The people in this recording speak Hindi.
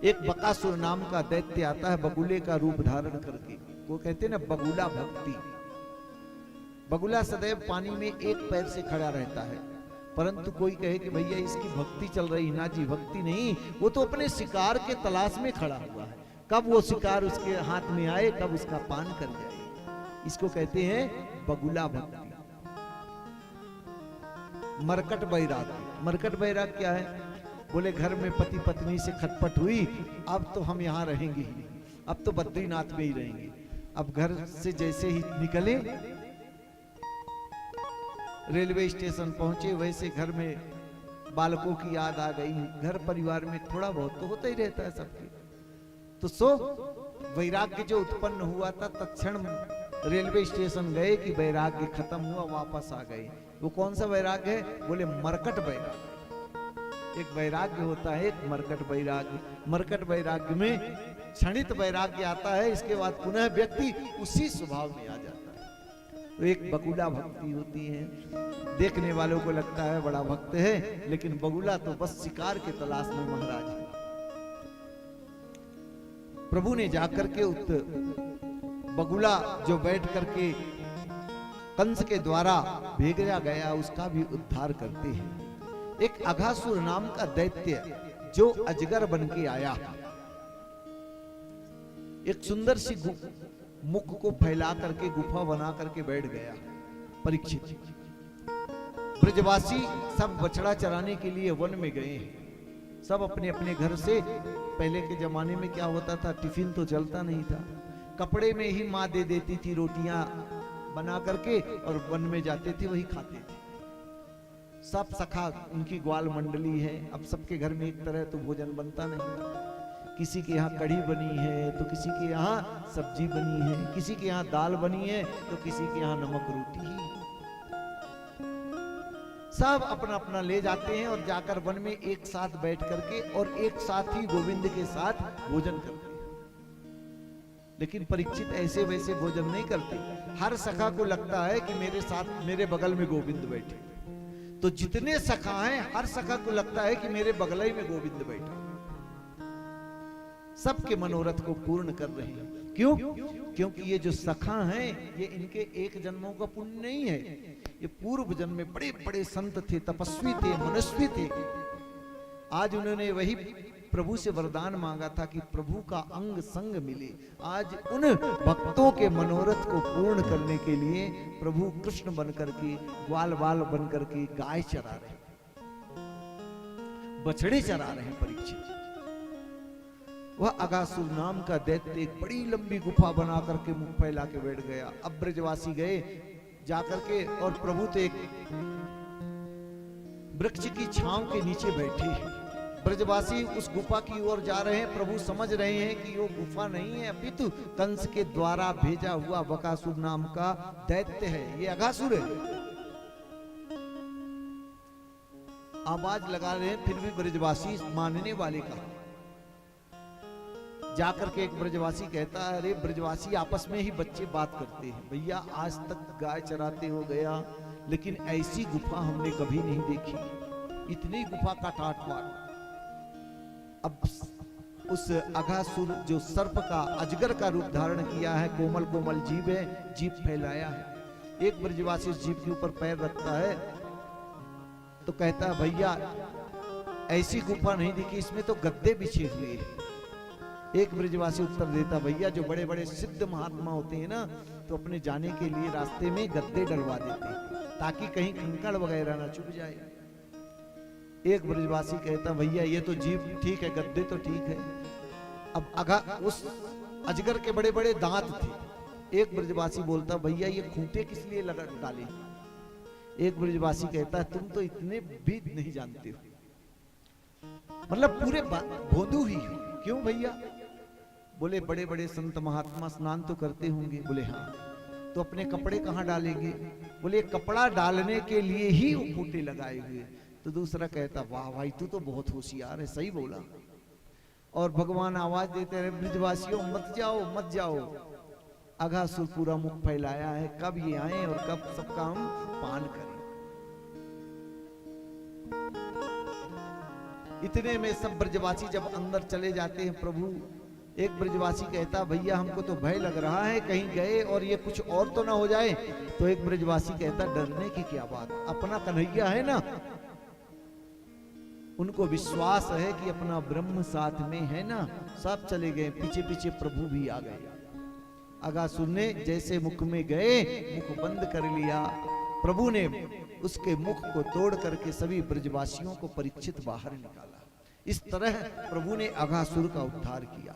एक बकासुर नाम का दैत्य आता है बगुले का रूप धारण करके। वो कहते हैं ना बगुला भक्ति। बगुला सदैव पानी में एक पैर से खड़ा रहता है, परंतु कोई कहे कि भैया इसकी भक्ति चल रही। ना जी, भक्ति नहीं, वो तो अपने शिकार के तलाश में खड़ा हुआ है। कब वो शिकार उसके हाथ में आए, कब उसका पान कर जाए, इसको कहते हैं बगुला भक्ति। मरकट बैराग। मरकट बैराग क्या है? बोले घर में पति पत्नी से खटपट हुई, अब तो हम यहाँ रहेंगे ही, अब तो बद्रीनाथ में ही रहेंगे। अब घर से जैसे ही निकले, रेलवे स्टेशन पहुंचे, वैसे घर में बालकों की याद आ गई। घर परिवार में थोड़ा बहुत तो होता ही रहता है सबके। तो सो वैराग्य जो उत्पन्न हुआ था, तत्क्षण रेलवे स्टेशन गए कि वैराग्य खत्म हुआ, वापस आ गए। वो कौन सा वैराग्य है? बोले मरकट वैराग्य। एक वैराग्य होता है, एक मरकट वैराग्य। मरकट वैराग्य में क्षणित वैराग्य आता है, इसके बाद पुनः व्यक्ति उसी स्वभाव में आ जाता है। तो एक बगुला भक्ति होती है। देखने वालों को लगता है बड़ा भक्त है, लेकिन बगुला तो बस शिकार के तलाश में महाराज है। प्रभु ने जाकर के बगुला जो बैठ करके कंस के द्वारा भेजा गया, उसका भी उद्धार करते हैं। एक अघासुर नाम का दैत्य जो अजगर बन के आया, एक सुंदर सी मुख को फैला करके गुफा बना करके बैठ गया। परीक्षित ब्रजवासी सब बछड़ा चराने के लिए वन में गए हैं। सब अपने अपने घर से, पहले के जमाने में क्या होता था, टिफिन तो चलता नहीं था, कपड़े में ही माँ दे देती थी रोटियां बना करके, और वन में जाते थे वही खाते थे। सब सखा उनकी ग्वाल मंडली है। अब सबके घर में एक तरह तो भोजन बनता नहीं। किसी के यहाँ कढ़ी बनी है तो किसी के यहाँ सब्जी बनी है, किसी के यहाँ दाल बनी है तो किसी के यहाँ नमक रोटी ही। सब अपना अपना ले जाते हैं और जाकर वन में एक साथ बैठ करके और एक साथ ही गोविंद के साथ भोजन करते हैं। लेकिन परीक्षित ऐसे वैसे भोजन नहीं करते। हर सखा को लगता है कि मेरे साथ, मेरे बगल में गोविंद बैठे। तो जितने सखा हैं, हर सखा को लगता है कि मेरे बगल ही में गोविंद बैठा। सबके मनोरथ को पूर्ण कर रहे हैं। क्यों? क्योंकि ये जो सखा हैं, ये इनके एक जन्मों का पुण्य नहीं है। ये पूर्व जन्म में बड़े बड़े संत थे, तपस्वी थे, मनस्वी थे। आज उन्होंने वही प्रभु से वरदान मांगा था कि प्रभु का अंग संग मिले। आज उन भक्तों के मनोरथ को पूर्ण करने के लिए प्रभु कृष्ण बनकर के, ग्वाल बाल बनकर के गाय चरा रहे, बछड़े चरा रहे हैं। परीक्षित वह अघासुर नाम का दैत्य एक बड़ी लंबी गुफा बना करके मुख फैला के बैठ गया। अब ब्रजवासी गए जाकर के, और प्रभु तो एक वृक्ष की छांव के नीचे बैठे हैं। ब्रजवासी उस गुफा की ओर जा रहे हैं। प्रभु समझ रहे हैं कि वो गुफा नहीं है, अपितु कंस के द्वारा भेजा हुआ बकासुर नाम का दैत्य है, ये अघासुर है। आवाज लगा रहे हैं, फिर भी ब्रजवासी मानने वाले का। जाकर के एक ब्रजवासी कहता है, अरे ब्रजवासी आपस में ही बच्चे बात करते हैं, भैया आज तक गाय चराते हो गया, लेकिन ऐसी गुफा हमने कभी नहीं देखी। इतनी गुफा का टाट वाट। अब उस अघासुर जो सर्प का, अजगर का रूप धारण किया है, कोमल कोमल जीभ है, जीभ फैलाया है। एक ब्रजवासी उस जीभ के ऊपर पैर रखता है तो कहता है, भैया ऐसी गुफा नहीं दिखी, इसमें तो गद्दे बिछे हुए हैं। एक ब्रजवासी उत्तर देता, भैया जो बड़े बड़े सिद्ध महात्मा होते हैं ना, तो अपने जाने के लिए रास्ते में गद्दे डलवा देते हैं ताकि कहीं कंकड़ वगैरह ना चुभ जाए। एक ब्रजवासी कहता, भैया ये तो जीभ ठीक है, गद्दे तो ठीक है। अब उस अजगर के बड़े बड़े दांत थे। एक ब्रजवासी बोलता, भैया ये खूंटे किस लिए लगा डाले? एक ब्रजवासी कहता, तुम तो इतने भी नहीं जानते हो, मतलब पूरे भोंदू ही हो। क्यों भैया? बोले बड़े बड़े संत महात्मा स्नान तो करते होंगे। बोले हाँ। तो अपने कपड़े कहाँ डालेंगे? बोले कपड़ा डालने के लिए ही वो खूंटे लगाए हुए। तो दूसरा कहता, वाह भाई तू तो बहुत होशियार है, सही बोला। और भगवान आवाज देते रहे, ब्रजवासियों मत जाओ मत जाओ। अघासुर पूरा मुख फैलाया है, कब ये आए और कब सबका हम पान करें। इतने में सब ब्रजवासी जब अंदर चले जाते हैं प्रभु, एक ब्रजवासी कहता भैया हमको तो भय लग रहा है कहीं गए और ये कुछ और तो ना हो जाए। तो एक ब्रजवासी कहता डरने की क्या बात, अपना कन्हैया है ना, उनको विश्वास है कि अपना ब्रह्म साथ में है ना। सब चले गए, पीछे पीछे प्रभु भी आ गए। अगासुर ने जैसे मुख में गए, मुख बंद कर लिया। प्रभु ने उसके मुख को तोड़ करके सभी ब्रजवासियों को परीक्षित बाहर निकाला। इस तरह प्रभु ने अगासुर का उद्धार किया।